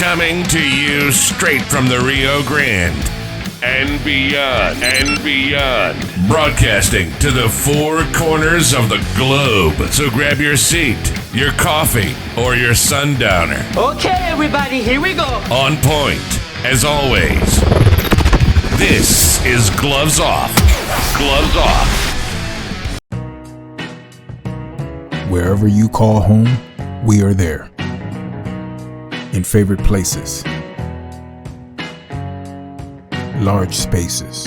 Coming to you straight from the Rio Grande and beyond, broadcasting to the four corners of the globe. So grab your seat, your coffee, or your sundowner. Okay, everybody, here we go. On point, as always. This is Gloves Off. Gloves Off. Wherever you call home, we are there. In favorite places, large spaces,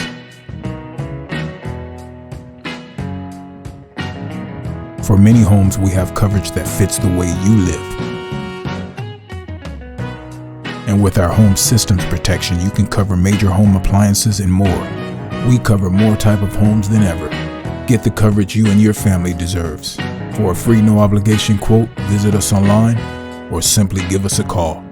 for many homes we have coverage that fits the way you live. And with our home systems protection, you can cover major home appliances and more. We cover more type of homes than ever. Get the coverage you and your family deserves. For a free no obligation quote, visit us online or simply give us a call.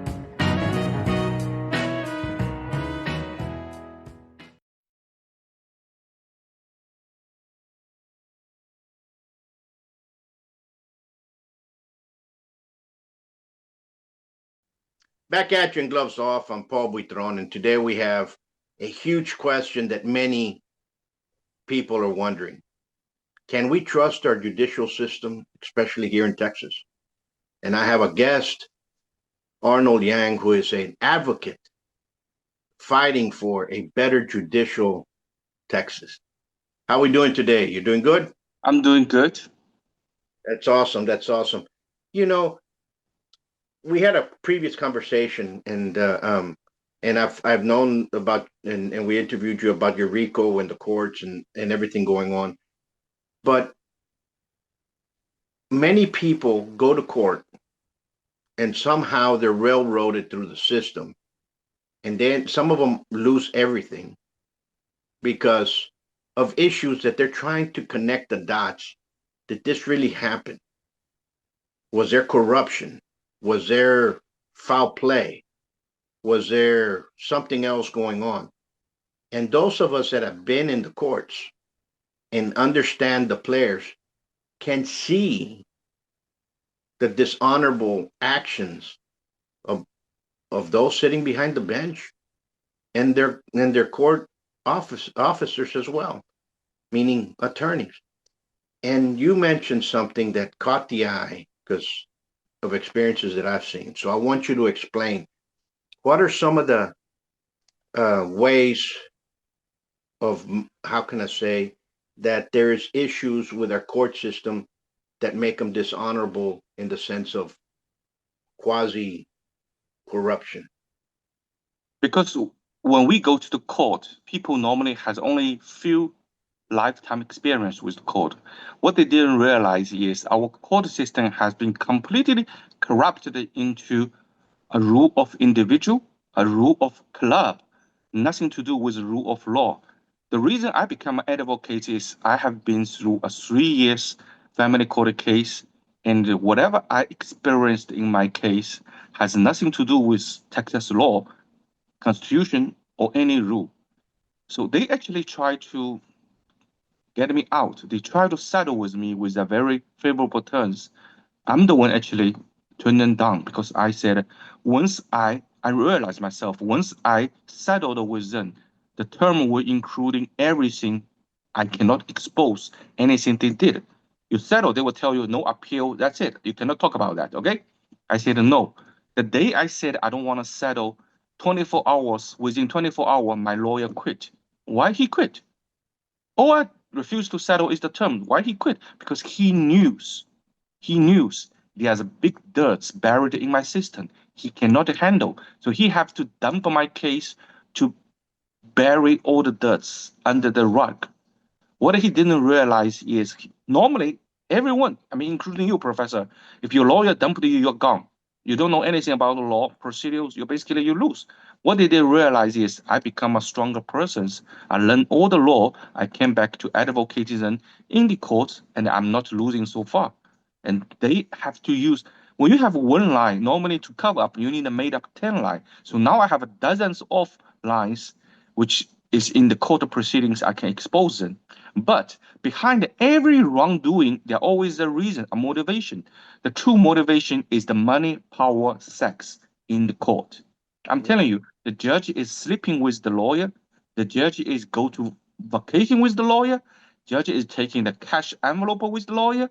Back at you in Gloves Off, I'm Paul Buitron, and today we have a huge question that many people are wondering. Can we trust our judicial system, especially here in Texas? And I have a guest, Arnold Yan, who is an advocate fighting for a better judicial Texas. How are we doing today? You doing good? I'm doing good. That's awesome. That's awesome. You know, we had a previous conversation, and I've known about, and we interviewed you about your RICO and the courts and everything going on. But many people go to court and somehow they're railroaded through the system. And then some of them lose everything because of issues that they're trying to connect the dots. Did this really happen? Was there corruption? Was there foul play? Was there something else going on? And those of us that have been in the courts and understand the players can see the dishonorable actions of those sitting behind the bench and their court officers as well, meaning attorneys. And you mentioned something that caught the eye because of experiences that I've seen. So I want you to explain, what are some of the ways of, how can I say, that there's issues with our court system that make them dishonorable in the sense of quasi corruption? Because when we go to the court, people normally has only few lifetime experience with the court. What they didn't realize is our court system has been completely corrupted into a rule of individual, a rule of club, nothing to do with the rule of law. The reason I become an advocate is I have been through a 3 years family court case, and whatever I experienced in my case has nothing to do with Texas law, constitution, or any rule. So they actually try to get me out. They try to settle with me with a very favorable terms. I'm the one actually turned them down because I said, once I realized myself, once I settled with them, the term will including everything. I cannot expose anything they did. You settle, they will tell you no appeal. That's it. You cannot talk about that. Okay? I said no. The day I said I don't want to settle, 24 hours, within 24 hours, my lawyer quit. Why he quit? All I refused to settle is the term. Why he quit? Because he knew there's a big dirt buried in my system. He cannot handle. So he have to dump my case to bury all the dirts under the rug. What he didn't realize is normally everyone, I mean, including you, Professor, if your lawyer dumped you, you're gone. You don't know anything about the law procedures. You lose. What they didn't realize is I become a stronger person. I learned all the law. I came back to advocating in the courts, and I'm not losing so far. And they have to use, when you have one line, normally to cover up, you need a made up 10 line. So now I have dozens of lines, which is in the court proceedings, I can expose them. But behind every wrongdoing, there always a reason, a motivation. The true motivation is the money, power, sex in the court. I'm telling you, the judge is sleeping with the lawyer. The judge is go to vacation with the lawyer. Judge is taking the cash envelope with the lawyer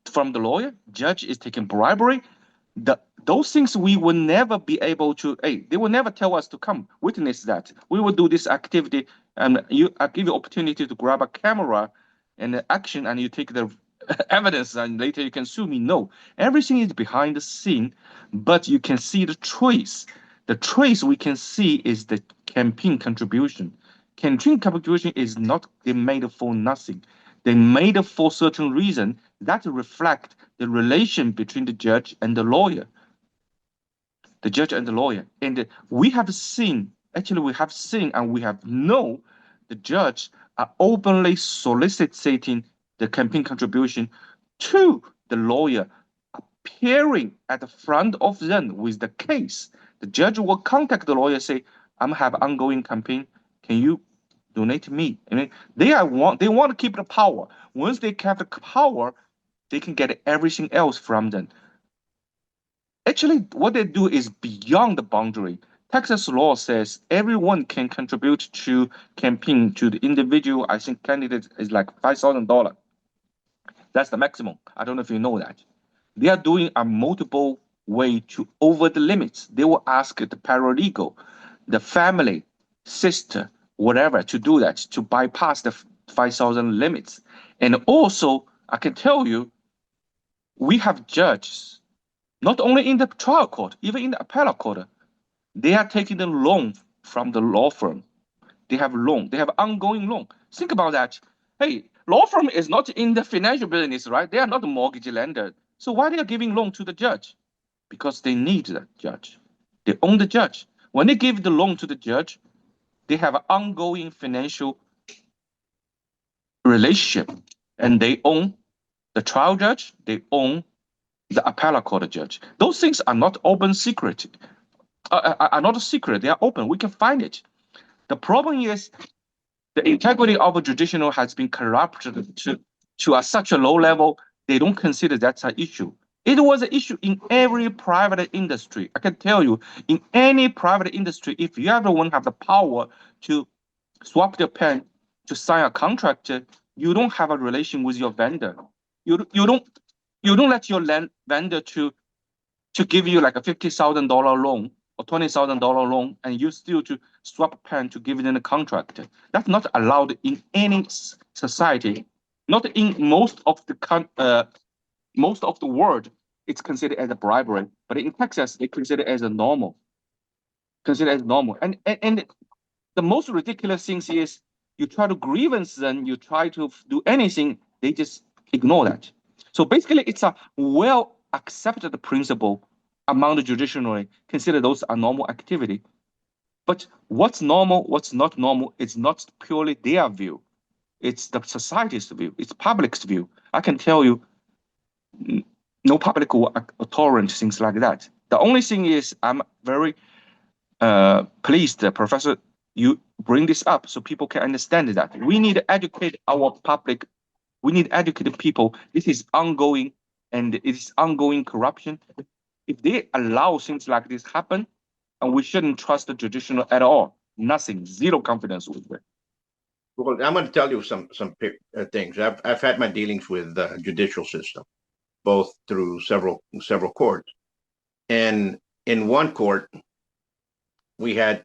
from the lawyer. Judge is taking bribery. Those things we will never be able to. Hey, they will never tell us to come witness that. We will do this activity, and I give you opportunity to grab a camera and the action, and you take the evidence, and later you can sue me. No, everything is behind the scene, but you can see the trace. The trace we can see is the campaign contribution. Campaign contribution is not they made for nothing. They made it for certain reason that reflect the relation between the judge and the lawyer. The judge and the lawyer. And we have seen, actually we have seen and we have known the judge are openly soliciting the campaign contribution to the lawyer, appearing at the front of them with the case. The judge will contact the lawyer, say, I'm have ongoing campaign. Can you donate to me? I mean, they want to keep the power. Once they have the power, they can get everything else from them. Actually, what they do is beyond the boundary. Texas law says everyone can contribute to campaign to the individual. I think candidate is like $5,000. That's the maximum. I don't know if you know that. They are doing a multiple way to over the limits. They will ask the paralegal, the family, sister, whatever, to do that, to bypass the 5,000 limits. And also, I can tell you, we have judges, not only in the trial court, even in the appellate court, they are taking the loan from the law firm. They have loan, they have ongoing loan. Think about that. Hey, law firm is not in the financial business, right? They are not a mortgage lender. So why they are giving loan to the judge? Because they need the judge. They own the judge. When they give the loan to the judge, they have an ongoing financial relationship, and they own the trial judge, they own the appellate court judge. Those things are not open secret, are not a secret. They are open. We can find it. The problem is the integrity of a judicial has been corrupted to such a low level. They don't consider that's an issue. It was an issue in every private industry. I can tell you, in any private industry, if you ever want to have the power to swap the pen to sign a contract, you don't have a relation with your vendor. You don't let your vendor to give you like a $50,000 loan or $20,000 loan, and you still to swap pen to give them a contract. That's not allowed in any society. Not in most of the world. It's considered as a bribery, but in Texas, they consider it as a normal. Consider as normal, and the most ridiculous things is you try to grievance them, you try to do anything, they just ignore that. So basically, it's a well accepted principle among the judiciary. Consider those are normal activity. But what's normal, what's not normal, it's not purely their view. It's the society's view. It's public's view. I can tell you, no public will tolerate things like that. The only thing is, I'm very pleased, Professor, you bring this up so people can understand that. We need to educate our public. We need to educate people. This is ongoing, and it is ongoing corruption. If they allow things like this happen, and we shouldn't trust the judicial at all. Nothing, zero confidence with it. Well, I'm going to tell you some things. I've had my dealings with the judicial system, both through several courts, and in one court, we had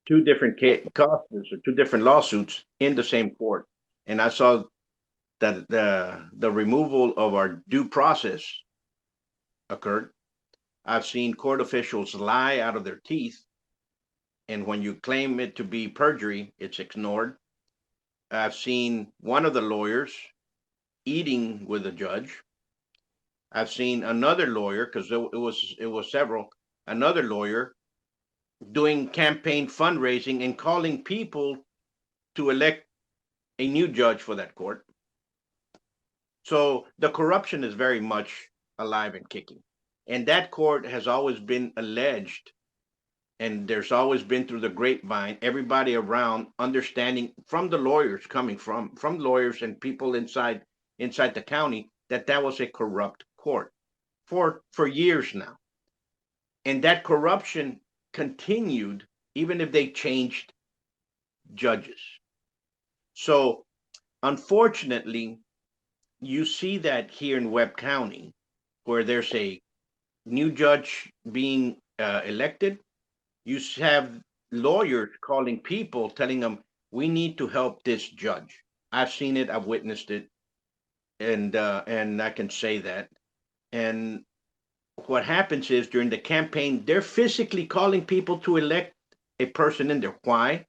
two different causes or two different lawsuits in the same court, and I saw that the removal of our due process occurred. I've seen court officials lie out of their teeth, and when you claim it to be perjury, it's ignored. I've seen one of the lawyers eating with a judge. I've seen another lawyer, because it was several, another lawyer doing campaign fundraising and calling people to elect a new judge for that court. So the corruption is very much alive and kicking. And that court has always been alleged, and there's always been through the grapevine, everybody around understanding from the lawyers, coming from lawyers and people inside the county, that was a corrupt court for years now. And that corruption continued even if they changed judges. So unfortunately, you see that here in Webb County, where there's a new judge being elected, you have lawyers calling people, telling them, "We need to help this judge." I've seen it, I've witnessed it, and I can say that. And what happens is during the campaign, they're physically calling people to elect a person in there. Why?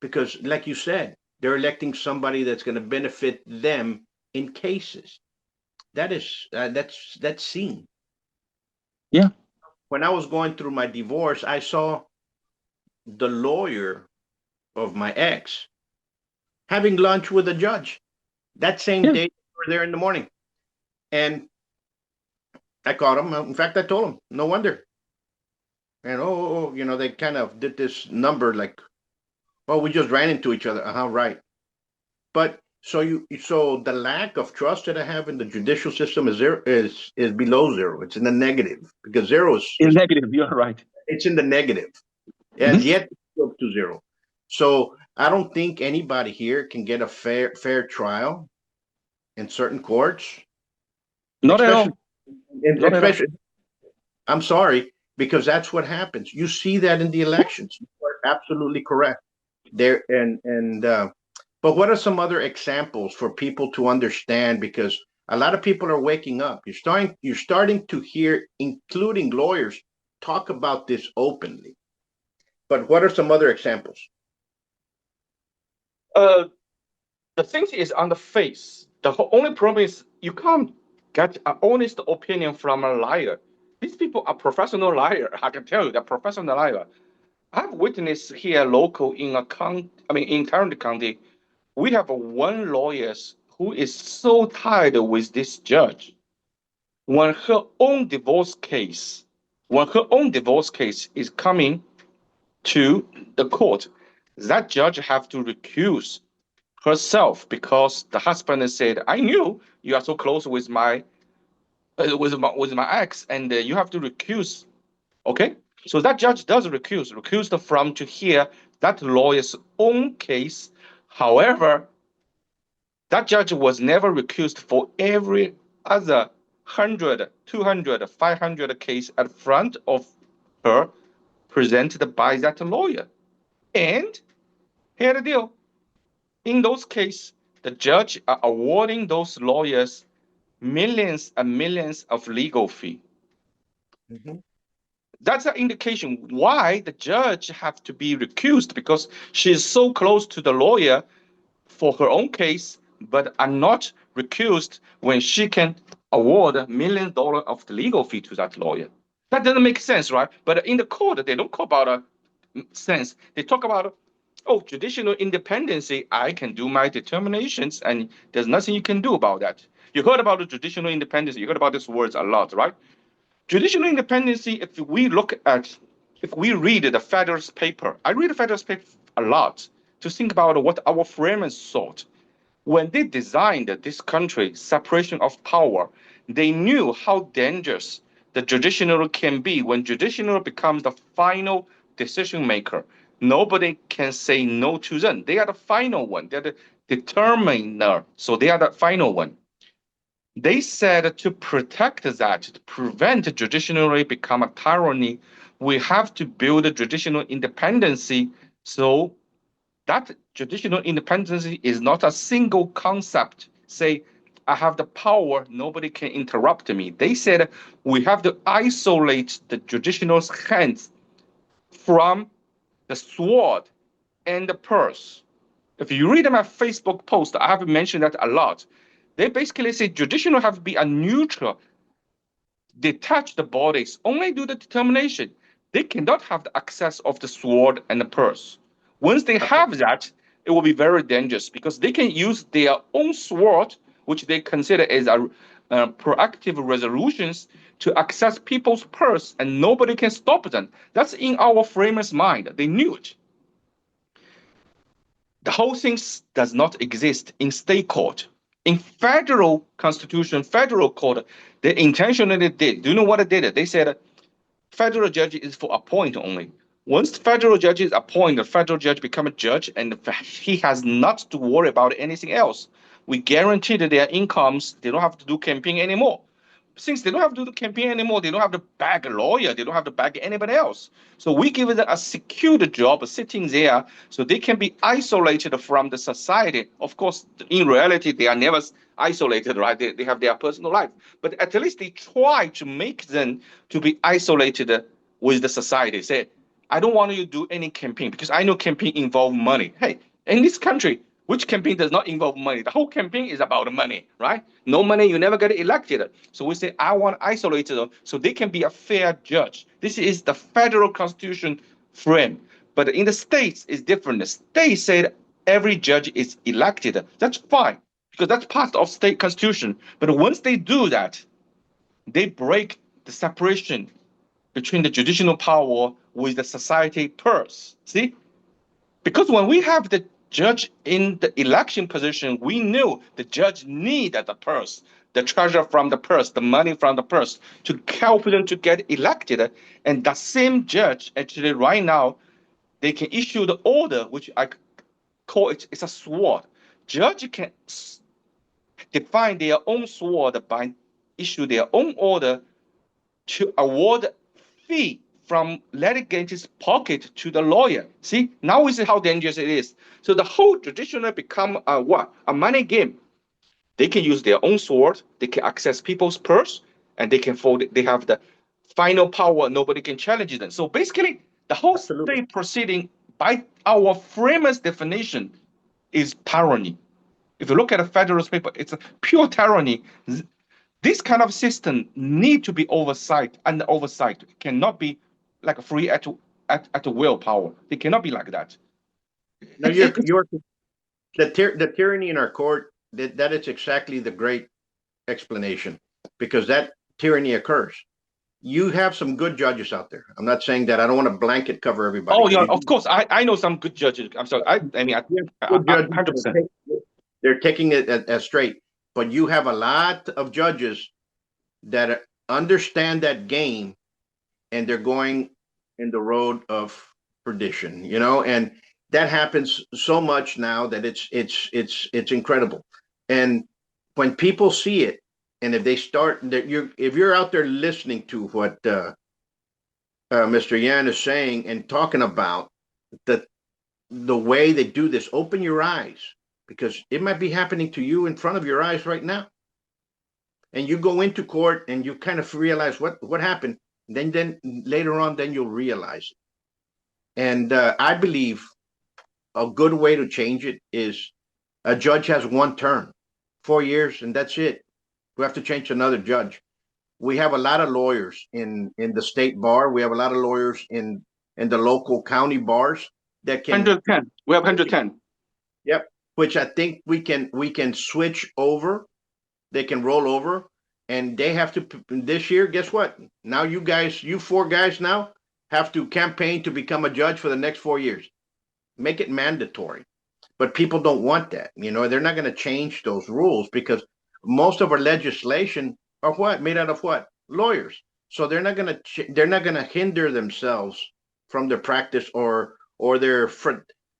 Because, like you said, they're electing somebody that's going to benefit them in cases. That's seen. Yeah. When I was going through my divorce, I saw the lawyer of my ex having lunch with a judge that same Yeah. day. We were there in the morning, and I caught him. In fact, I told him, "No wonder." And they kind of did this number like, "Oh, we just ran into each other." Right. But so the lack of trust that I have in the judicial system is below zero. It's in the negative because zero In is negative, you're right. it's in the negative. It has Mhm. yet to go to zero. So I don't think anybody here can get a fair trial in certain courts, Not at especially all. Not at all. especially. I'm sorry, because that's what happens. You see that in the elections. You are absolutely correct there. But what are some other examples for people to understand? Because a lot of people are waking up. You're starting to hear, including lawyers, talk about this openly. But what are some other examples? Uh, the thing is on the face. The only problem is you can't get an honest opinion from a liar. These people are professional liar. I can tell you, they're professional liar. I've witnessed here local in a county, in Tarrant County, we have one lawyer who is so tired with this judge. When her own divorce case, when her own divorce case is coming to the court, that judge have to recuse herself because the husband said, "I knew you are so close with my ex, and you have to recuse." Okay, so that judge does recused from to hear that lawyer's own case. However, that judge was never recused for every other 100, 200, 500 case at front of her presented by that lawyer. And here the deal. In those cases, the judge are awarding those lawyers millions and millions of legal fee. Mhm. That's an indication why the judge have to be recused because she is so close to the lawyer for her own case, but are not recused when she can award $1 million of the legal fee to that lawyer. That doesn't make sense, right? But in the court, they don't talk about a sense. They talk about, oh, judicial independency. I can do my determinations, and there's nothing you can do about that. You heard about the judicial independence. You heard about these words a lot, right? Judicial independency. If we read the Federalist paper, I read the Federalist paper a lot to think about what our framers thought. When they designed this country, separation of power, they knew how dangerous the judiciary can be when judiciary becomes the final decision maker. Nobody can say no to them. They are the final one. They're the determiner. So they are the final one. They said to protect that, to prevent judiciary become a tyranny, we have to build judicial independency so that judicial independence is not a single concept. Say, I have the power, nobody can interrupt me. They said we have to isolate the judicial's hands from the sword and the purse. If you read my Facebook post, I have mentioned that a lot. They basically say judicial have to be a neutral, detach the bodies, only do the determination. They cannot have the access of the sword and the purse. Once they have that, it will be very dangerous because they can use their own sword, which they consider as a proactive resolutions, to access people's purse, and nobody can stop them. That's in our framers' mind. They knew it. The whole thing does not exist in state court. In federal constitution, federal court, they intentionally did. Do you know what they did? They said federal judge is for appoint only. Once federal judge is appointed, the federal judge become a judge, and he has not to worry about anything else. We guarantee that their incomes, they don't have to do campaign anymore. Since they don't have to do the campaign anymore, they don't have to bag a lawyer, they don't have to bag anybody else. So we give them a secured job sitting there so they can be isolated from the society. Of course, in reality, they are never isolated, right? They have their personal life. But at least they try to make them to be isolated with the society. Say, I don't want you to do any campaign because I know campaign involve money. Hey, in this country, which campaign does not involve money? The whole campaign is about money, right? No money, you never get elected. So we say, I want to isolate them so they can be a fair judge. This is the federal constitution frame. But in the states, it's different. The state said every judge is elected. That's fine because that's part of state constitution. But once they do that, they break the separation between the judicial power with the society purse. See? Because when we have the judge in the election position, we knew the judge needed the purse, the treasure from the purse, the money from the purse to help them to get elected. And that same judge, actually, right now, they can issue the order, which I call it's a sword. Judge can define their own sword by issue their own order to award fee from litigant's pocket to the lawyer. See, now we see how dangerous it is. So the whole judiciary become a what? A money game. They can use their own sword, they can access people's purse, and they can fold it. They have the final power, nobody can challenge them. So basically, the whole Absolutely. state proceeding by our framers' definition is tyranny. If you look at a federalist paper, it's a pure tyranny. This kind of system need to be oversight, and oversight cannot be like a free at will power. It cannot be like that. No, you're the tyranny in our court. That is exactly the great explanation, because that tyranny occurs. You have some good judges out there. I'm not saying that. I don't want to blanket cover everybody. Oh yeah, of course. I know some good judges. I'm sorry. I mean, Good judges, 100%. they're taking it as straight, but you have a lot of judges that understand that game, and they're going in the road of perdition. And that happens so much now that it's incredible. And when people see it, and if they start, if you're out there listening to what Mr. Yan is saying and talking about the way they do this, open your eyes, because it might be happening to you in front of your eyes right now. And you go into court and you kind of realize what happened. Then later on, then you'll realize it. And I believe a good way to change it is a judge has one term, 4 years, and that's it. We have to change another judge. We have a lot of lawyers in the state bar. We have a lot of lawyers in the local county bars that can 110. We have 110. Yep. Which I think we can switch over. They can roll over, and they have to this year. Guess what? Now you 4 guys now have to campaign to become a judge for the next 4 years. Make it mandatory. But people don't want that. They're not going to change those rules because most of our legislation are what? Made out of what? Lawyers. So they're not going to hinder themselves from their practice or their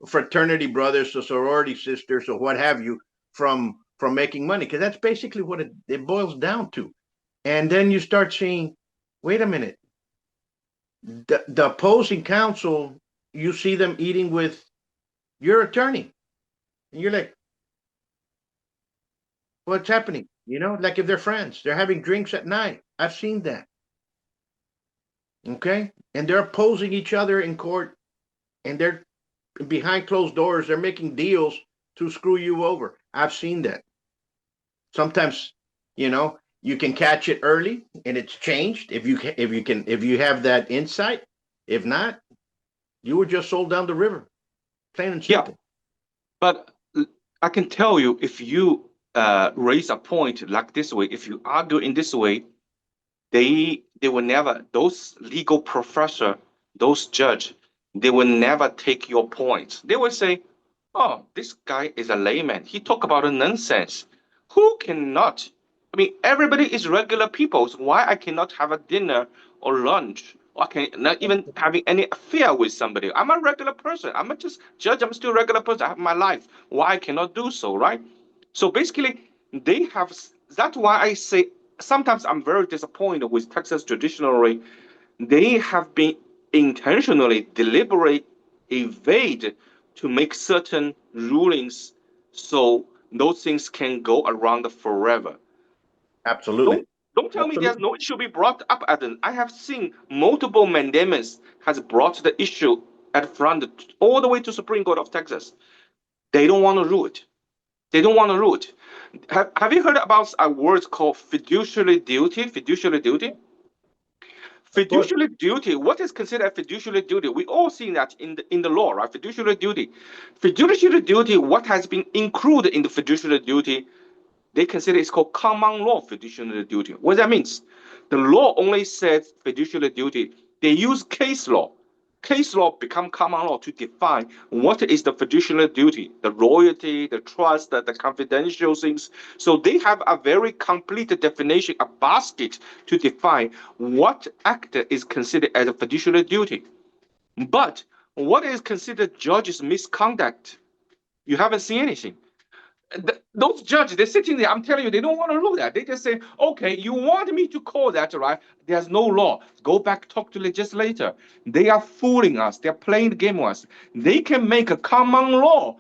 fraternity brothers or sorority sisters or what have you from making money, because that's basically what it boils down to. And then you start seeing, wait a minute, the opposing counsel, you see them eating with your attorney, and you're like, what's happening? Like if they're friends, they're having drinks at night. I've seen that. Okay. And they're opposing each other in court, and they're behind closed doors. They're making deals to screw you over. I've seen that. Sometimes, you can catch it early and it's changed if you have that insight. If not, you were just sold down the river, plain and simple. Yeah. But I can tell you, if you raise a point like this way, if you argue in this way, they will never, those legal professor, those judge, they will never take your point. They will say, oh, this guy is a layman. He talk about a nonsense. Who cannot? I mean, everybody is regular people. So why I cannot have a dinner or lunch Okay, not even having any affair with somebody. I'm a regular person. I'm not just judge. I'm still a regular person. I have my life. Why I cannot do so, right? So basically, they have. That's why I say sometimes I'm very disappointed with Texas judiciary. They have been intentionally, deliberate, evade to make certain rulings so those things can go around forever. Absolutely. Don't tell me there's no issue be brought up at it. I have seen multiple mandamus has brought the issue at front all the way to Supreme Court of Texas. They don't want to rule it. They don't want to rule it. Have you heard about a word called fiduciary duty? Fiduciary duty? Fiduciary duty. What is considered a fiduciary duty? We all see that in the law, right? Fiduciary duty. Fiduciary duty. What has been included in the fiduciary duty? They consider it's called common law fiduciary duty. What that means? The law only says fiduciary duty. They use case law. Case law become common law to define what is the fiduciary duty, the loyalty, the trust, the confidential things. So they have a very complete definition, a basket to define what act is considered as a fiduciary duty. But what is considered judge's misconduct? You haven't seen anything. Those judges, they're sitting there. I'm telling you, they don't want to look at that. They just say, okay, you want me to call that, right? There's no law. Go back, talk to legislator. They are fooling us. They're playing the game with us. They can make a common law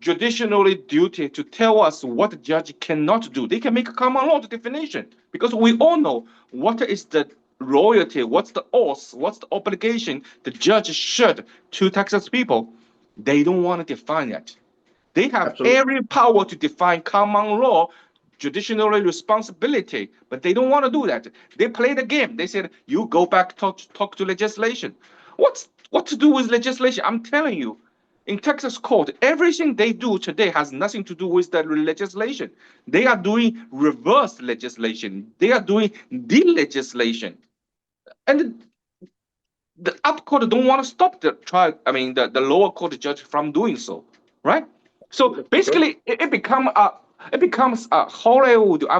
judicially duty to tell us what the judge cannot do. They can make a common law definition because we all know what is the loyalty, what's the oath, what's the obligation the judge should to Texas people. They don't want to define that. They have every power to define common law, judicial responsibility, but they don't want to do that. They play the game. They said, you go back, talk to legislation. What to do with legislation? I'm telling you, in Texas court, everything they do today has nothing to do with the legislation. They are doing reverse legislation. They are doing de-legislation. And the up court don't want to stop the trial, the lower court judge from doing so, right? So basically, it becomes a Hollywood. I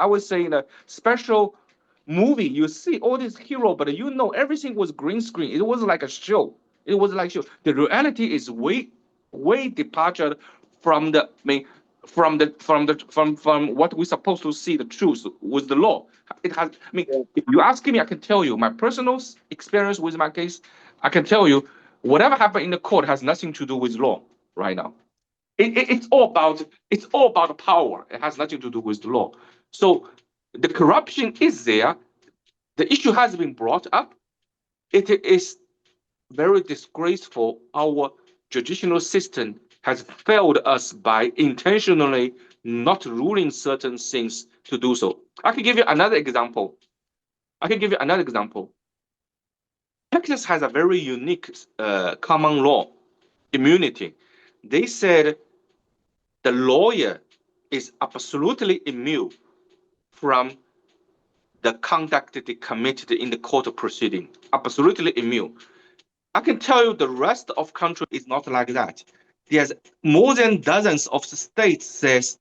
would say in a special movie. You see all these heroes, but you know everything was green screen. It was like a show. It was like a show. The reality is way departed from from what we're supposed to see. The truth was the law. It has. If you ask me, I can tell you my personal experience with my case. I can tell you whatever happened in the court has nothing to do with law right now. It's all about power. It has nothing to do with the law. So the corruption is there. The issue has been brought up. It is very disgraceful. Our judicial system has failed us by intentionally not ruling certain things to do so. I can give you another example. Texas has a very unique common law immunity. They said the lawyer is absolutely immune from the conduct they committed in the court proceeding. Absolutely immune. I can tell you the rest of country is not like that. There's more than dozens of states says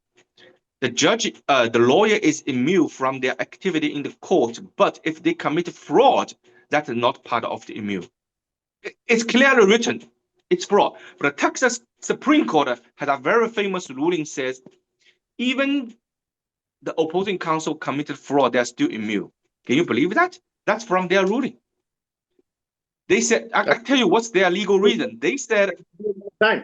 the lawyer is immune from their activity in the court, but if they commit fraud, that is not part of the immune. It's clearly written. It's fraud. But the Texas Supreme Court had a very famous ruling says, even the opposing counsel committed fraud, they're still immune. Can you believe that? That's from their ruling. They said, I tell you what's their legal reason. They said, time.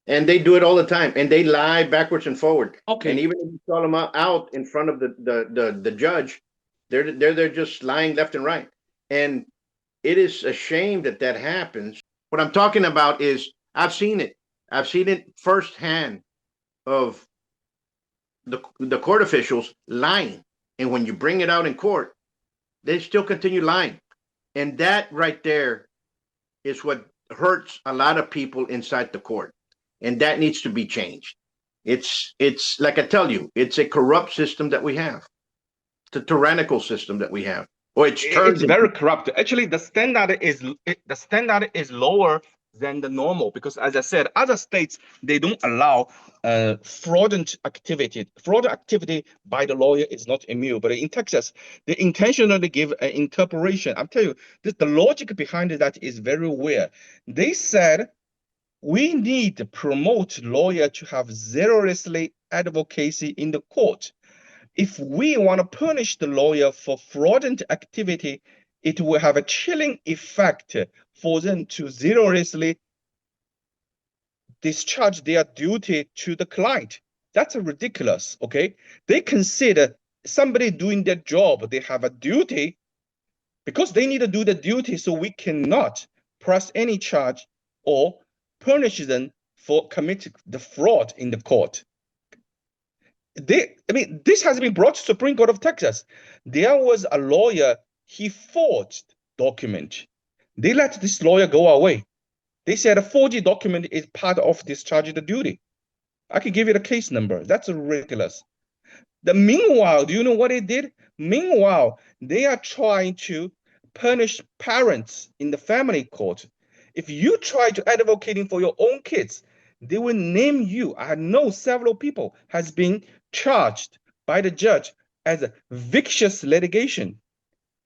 And they do it all the time, and they lie backwards and forward. Okay. And even if you call them out in front of the judge, they're just lying left and right. And it is a shame that happens. What I'm talking about is I've seen it. I've seen it firsthand of the court officials lying. And when you bring it out in court, they still continue lying. And that right there is what hurts a lot of people inside the court. And that needs to be changed. It's like I tell you, it's a corrupt system that we have. It's a tyrannical system that we have. Or it's very corrupt. Actually, the standard is lower than the normal, because as I said, other states, they don't allow fraudulent activity. Fraudulent activity by the lawyer is not immune, but in Texas, they intentionally give an interpretation. I'm telling you, the logic behind that is very weird. They said, we need to promote lawyer to have zealously advocacy in the court. If we want to punish the lawyer for fraudulent activity, it will have a chilling effect for them to zealously discharge their duty to the client. That's ridiculous, okay? They consider somebody doing their job, they have a duty because they need to do the duty, so we cannot press any charge or punish them for committing the fraud in the court. This has been brought to Supreme Court of Texas. There was a lawyer, he forged document. They let this lawyer go away. They said a forged document is part of discharging the duty. I can give you the case number. That's ridiculous. Meanwhile, do you know what they did? Meanwhile, they are trying to punish parents in the family court. If you try to advocating for your own kids, they will name you. I know several people has been charged by the judge as a vicious litigation.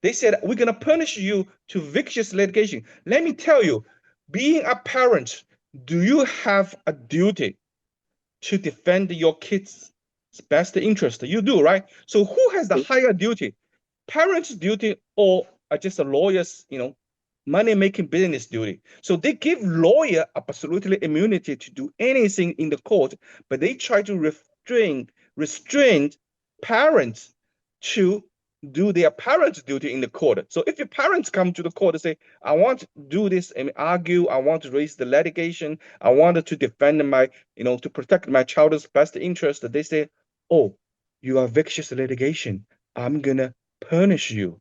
They said, we're going to punish you to vicious litigation. Let me tell you, being a parent, do you have a duty to defend your kids' best interest? You do, right? So who has the higher duty? Parents' duty or just a lawyer's, money-making business duty? So they give lawyer absolutely immunity to do anything in the court, but they try to restrain parents to do their parents' duty in the court. So if your parents come to the court and say, I want to do this and argue, I want to raise the litigation, I wanted to defend my, to protect my child's best interest, they say, oh, you are vicious litigation, I'm gonna punish you.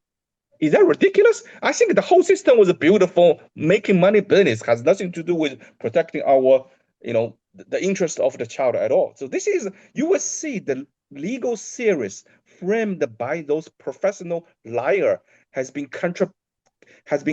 Is that ridiculous? I think the whole system was a beautiful making money business, has nothing to do with protecting our, the interest of the child at all. So this is, you will see the legal series framed by those professional liar has been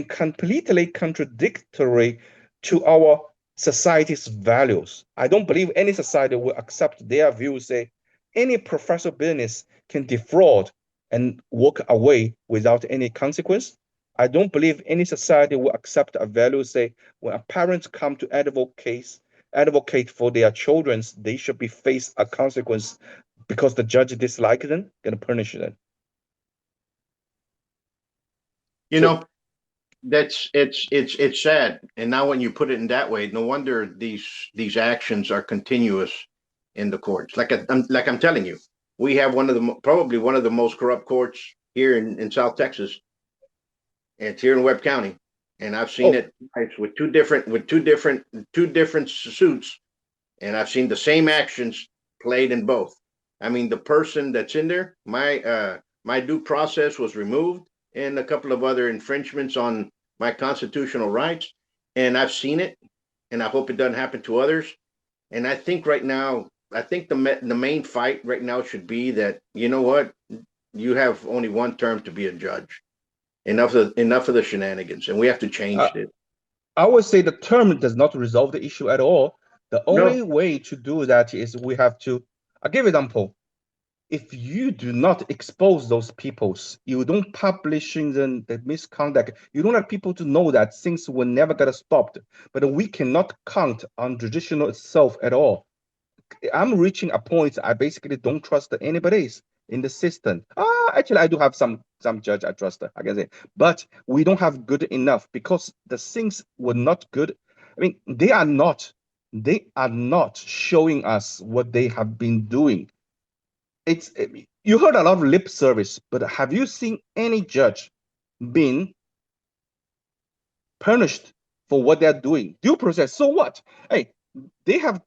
completely contradictory to our society's values. I don't believe any society will accept their view, say any professional business can defraud and walk away without any consequence. I don't believe any society will accept a value, say when a parent come to advocate for their children, they should be face a consequence because the judge dislikes them, gonna punish them. It's sad. And now when you put it in that way, no wonder these actions are continuous in the courts. Like I'm telling you, we have probably one of the most corrupt courts here in South Texas. And it's here in Webb County. And I've seen it with two different suits. And I've seen the same actions played in both. I mean, the person that's in there, my due process was removed and a couple of other infringements on my constitutional rights. And I've seen it, and I hope it doesn't happen to others. And I think right now, the main fight right now should be that, you know what, you have only one term to be a judge. Enough of the shenanigans, and we have to change it. I would say the term does not resolve the issue at all. The only way to do that is we have to, I'll give an example. If you do not expose those peoples, you don't publish the misconduct, you don't let people to know that things will never get stopped. But we cannot count on judicial itself at all. I'm reaching a point I basically don't trust anybody in the system. Actually, I do have some judge I trust, I can say, but we don't have good enough because the things were not good. I mean, they are not showing us what they have been doing. You heard a lot of lip service, but have you seen any judge being punished for what they're doing? Due process, so what? Hey, they can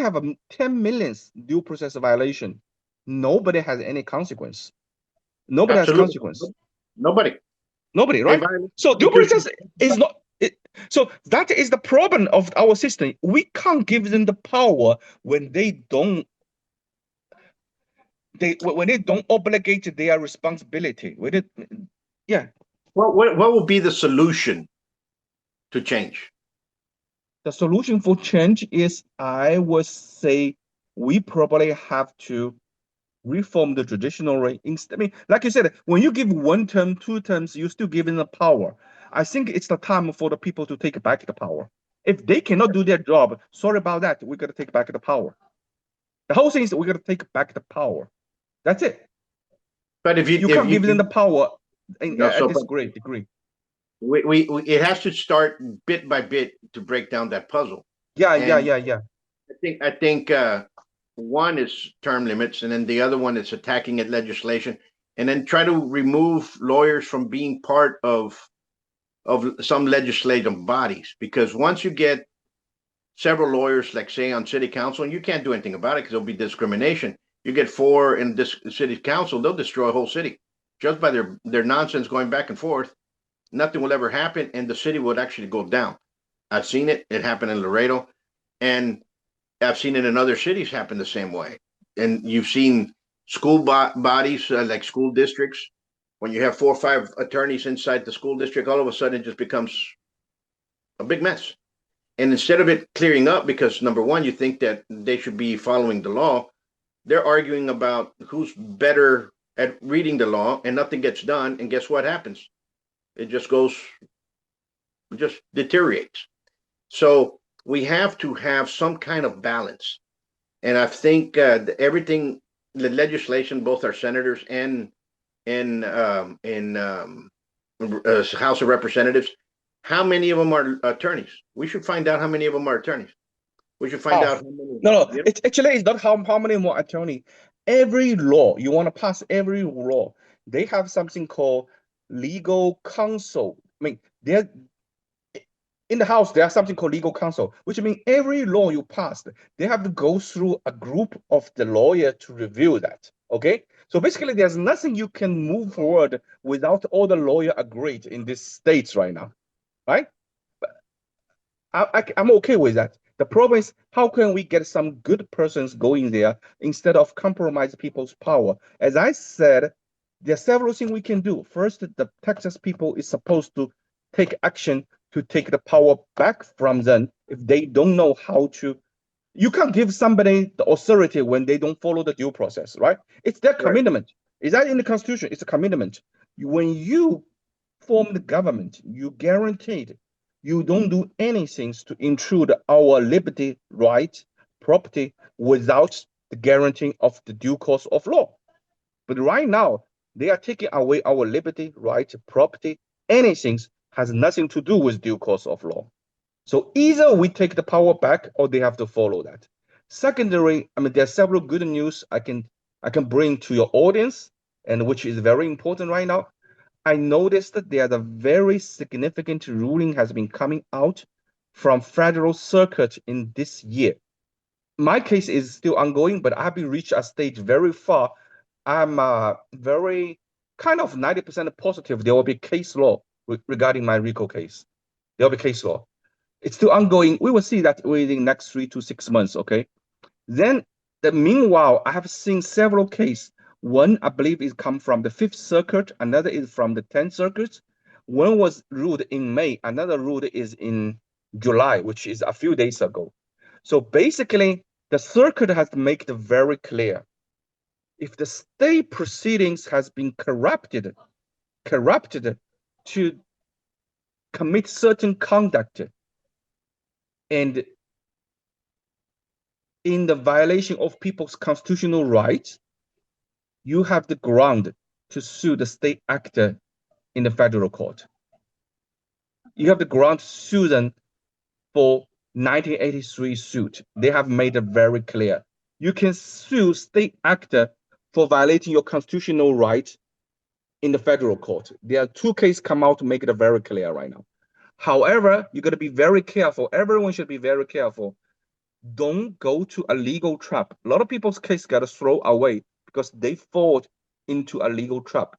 have a 10 million due process violation. Nobody has any consequence. Nobody has consequence. Nobody, right? So due process is not. So that is the problem of our system. We can't give them the power when they don't obligate their responsibility. What will be the solution to change? The solution for change is, I would say, we probably have to reform the judiciary. I mean, like you said, when you give 1 term, 2 terms, you're still giving the power. I think it's the time for the people to take back the power. If they cannot do their job, sorry about that, we got to take back the power. The whole thing is we got to take back the power. That's it. But if you can't give them the power at this but great degree. we it has to start bit by bit to break down that puzzle. Yeah. I think one is term limits, and then the other one is attacking at legislation, and then try to remove lawyers from being part of some legislative bodies. Because once you get several lawyers, like say on city council, and you can't do anything about it because there'll be discrimination. You get 4 in this city council, they'll destroy a whole city just by their nonsense going back and forth. Nothing will ever happen, and the city would actually go down. I've seen it. It happened in Laredo, and I've seen it in other cities happen the same way. And you've seen school bodies, like school districts, when you have 4 or 5 attorneys inside the school district, all of a sudden it just becomes a big mess. And instead of it clearing up, because number one, you think that they should be following the law, they're arguing about who's better at reading the law, and nothing gets done. And guess what happens? It just deteriorates. So we have to have some kind of balance. And I think everything, the legislation, both our senators and in House of Representatives, how many of them are attorneys? We should find out how many of them are attorneys. We should find out how many. No, it's actually, it's not how many more attorney. Every law you want to pass, every law, they have something called legal counsel. I mean, they're in the House, there's something called legal counsel, which means every law you pass, they have to go through a group of the lawyer to review that. Okay, so basically, there's nothing you can move forward without all the lawyer agreed in these states right now, right? But I'm okay with that. The problem is, how can we get some good persons going there instead of compromise people's power? As I said, there are several things we can do. First, the Texas people is supposed to take action to take the power back from them if they don't know how to. You can't give somebody the authority when they don't follow the due process, right? It's their commitment. Is that in the Constitution? It's a commitment. When you form the government, you guaranteed you don't do anything to intrude our liberty, right, property without the guarantee of the due course of law. But right now, they are taking away our liberty, right, property, anything has nothing to do with due course of law. So either we take the power back or they have to follow that. Secondary, I mean, there's several good news I can bring to your audience, and which is very important right now. I noticed that there's a very significant ruling has been coming out from federal circuit in this year. My case is still ongoing, but I've reached a stage very far. I'm very kind of 90% positive there will be case law regarding my RICO case. There will be case law. It's still ongoing. We will see that within the next 3 to 6 months, okay? Then, meanwhile, I have seen several cases. One, I believe, is come from the 5th Circuit. Another is from the 10th Circuit. One was ruled in May. Another ruled is in July, which is a few days ago. So basically, the circuit has made it very clear. If the state proceedings has been corrupted to commit certain conduct and in the violation of people's constitutional rights, you have the ground to sue the state actor in the federal court. You have the ground to sue them for 1983 suit. They have made it very clear. You can sue state actor for violating your constitutional rights in the federal court. There are 2 cases come out to make it very clear right now. However, you got to be very careful. Everyone should be very careful. Don't go to a legal trap. A lot of people's case got to throw away because they fall into a legal trap.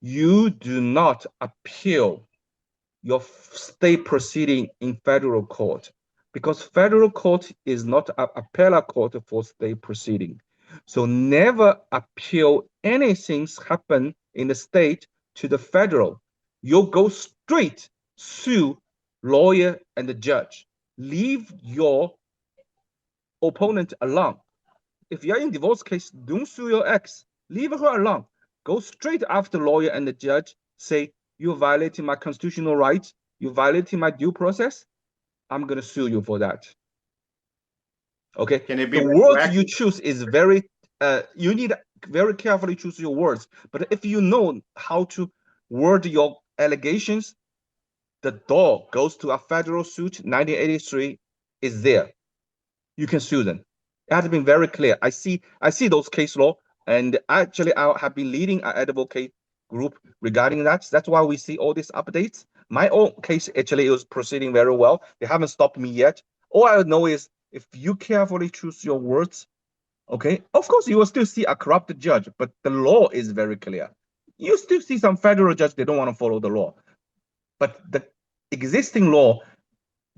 You do not appeal your state proceeding in federal court because federal court is not an appellate court for state proceeding. So never appeal anything happen in the state to the federal. You'll go straight sue lawyer and the judge. leave your opponent alone. If you're in divorce case, don't sue your ex. Leave her alone. Go straight after the lawyer and the judge. Say, you're violating my constitutional rights. You're violating my due process. I'm going to sue you for that. Okay? Can it be the words retroactive? you choose is very, you need very carefully choose your words. But if you know how to word your allegations, the door goes to a federal suit, 1983 is there. You can sue them. It has been very clear. I see those case law, and actually I have been leading an advocate group regarding that. That's why we see all these updates. My own case actually is proceeding very well. They haven't stopped me yet. All I know is if you carefully choose your words, okay, of course you will still see a corrupt judge, but the law is very clear. You still see some federal judge, they don't want to follow the law. But the existing law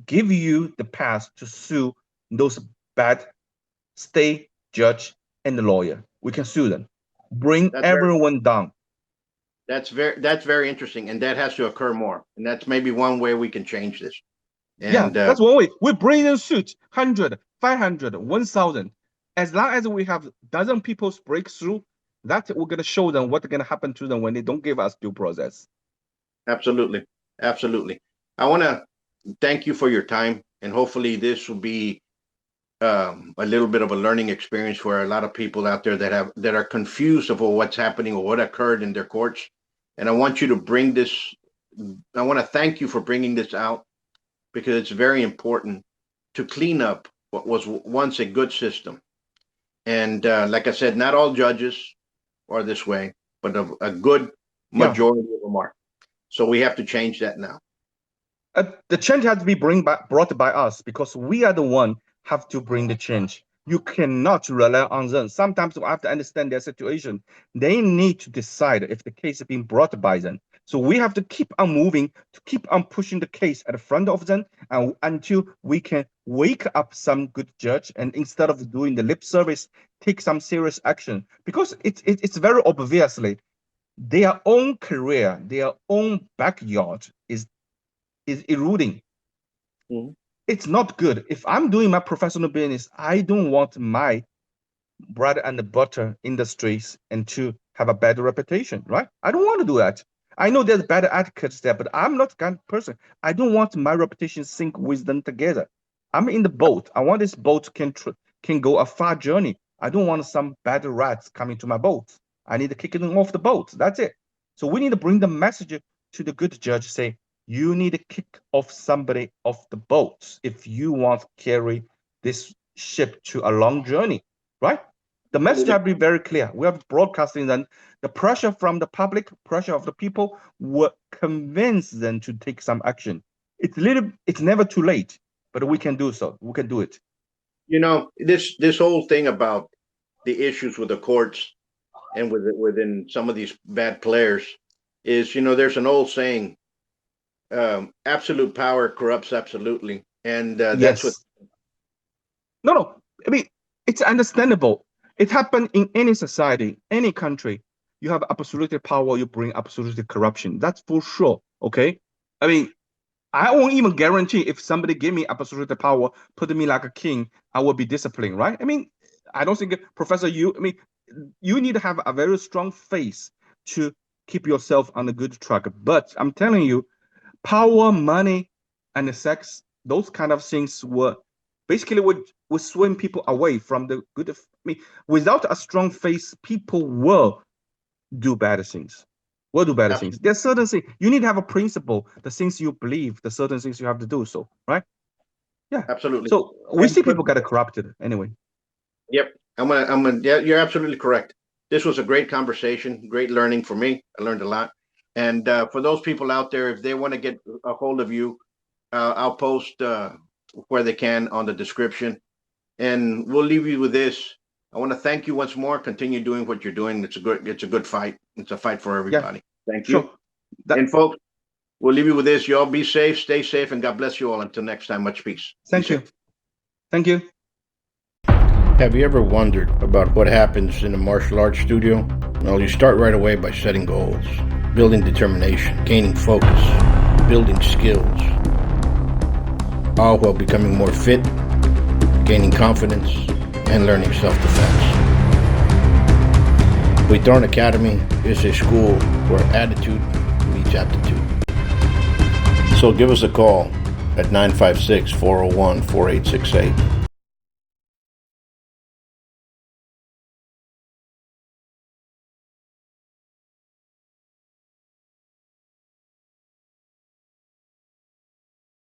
give you the path to sue those bad state judge and the lawyer. We can sue them. Bring everyone down. That's very interesting, and that has to occur more. And that's maybe one way we can change this. And, yeah, that's one way. We bring in suit 100, 500, 1,000. As long as we have dozen people's breakthrough, that we're going to show them what's going to happen to them when they don't give us due process. Absolutely. Absolutely. I want to thank you for your time, and hopefully this will be a little bit of a learning experience for a lot of people out there that are confused about what's happening or what occurred in their courts. And I want you to bring this. I want to thank you for bringing this out, because it's very important to clean up what was once a good system. And like I said, not all judges are this way, but a good majority of them are. So we have to change that now. The change has to be brought by us, because we are the one have to bring the change. You cannot rely on them. Sometimes we have to understand their situation. They need to decide if the case is being brought by them. So we have to keep on moving, to keep on pushing the case at the front of them, and until we can wake up some good judge, and instead of doing the lip service, take some serious action. Because it's very obviously their own career, their own backyard is eroding. Mm-hmm. It's not good. If I'm doing my professional business, I don't want my bread and butter industries and to have a bad reputation, right? I don't want to do that. I know there's bad etiquette there, but I'm not the kind of person. I don't want my reputation sink with them together. I'm in the boat. I want this boat can go a far journey. I don't want some bad rats coming to my boat. I need to kick them off the boat. That's it. So we need to bring the message to the good judge, say, you need to kick off somebody off the boat if you want to carry this ship to a long journey, right? The message has been very clear. We are broadcasting them. The pressure from the public, pressure of the people will convince them to take some action. It's never too late, but we can do so. We can do it. You know, this whole thing about the issues with the courts and within some of these bad players is, you know, there's an old saying, absolute power corrupts absolutely. And that's what. No. I mean, it's understandable. It happened in any society, any country. You have absolute power, you bring absolute corruption. That's for sure. Okay. I mean, I won't even guarantee if somebody give me absolute power, put me like a king, I will be disciplined, right? I mean, I don't think, Professor, you need to have a very strong faith to keep yourself on a good track. But I'm telling you, power, money, and sex, those kind of things would swim people away from the good. I mean, without a strong faith, people will do bad things. Things. There's certain things you need to have a principle. The things you believe, the certain things you have to do. So, right? Yeah, absolutely. So we see people get corrupted anyway. Yep, yeah, you're absolutely correct. This was a great conversation, great learning for me. I learned a lot. And for those people out there, if they want to get a hold of you, I'll post where they can on the description. And we'll leave you with this. I want to thank you once more. Continue doing what you're doing. It's a good fight. It's a fight for everybody. Yeah. Thank you. Sure. And folks, we'll leave you with this. You all be safe, stay safe, and God bless you all. Until next time, much peace. Thank you. Thank you. Have you ever wondered about what happens in a martial arts studio? Well, you start right away by setting goals, building determination, gaining focus, building skills. all while becoming more fit, gaining confidence, and learning self-defense. Buitron Academy is a school where attitude meets aptitude. So give us a call at 956-401-4868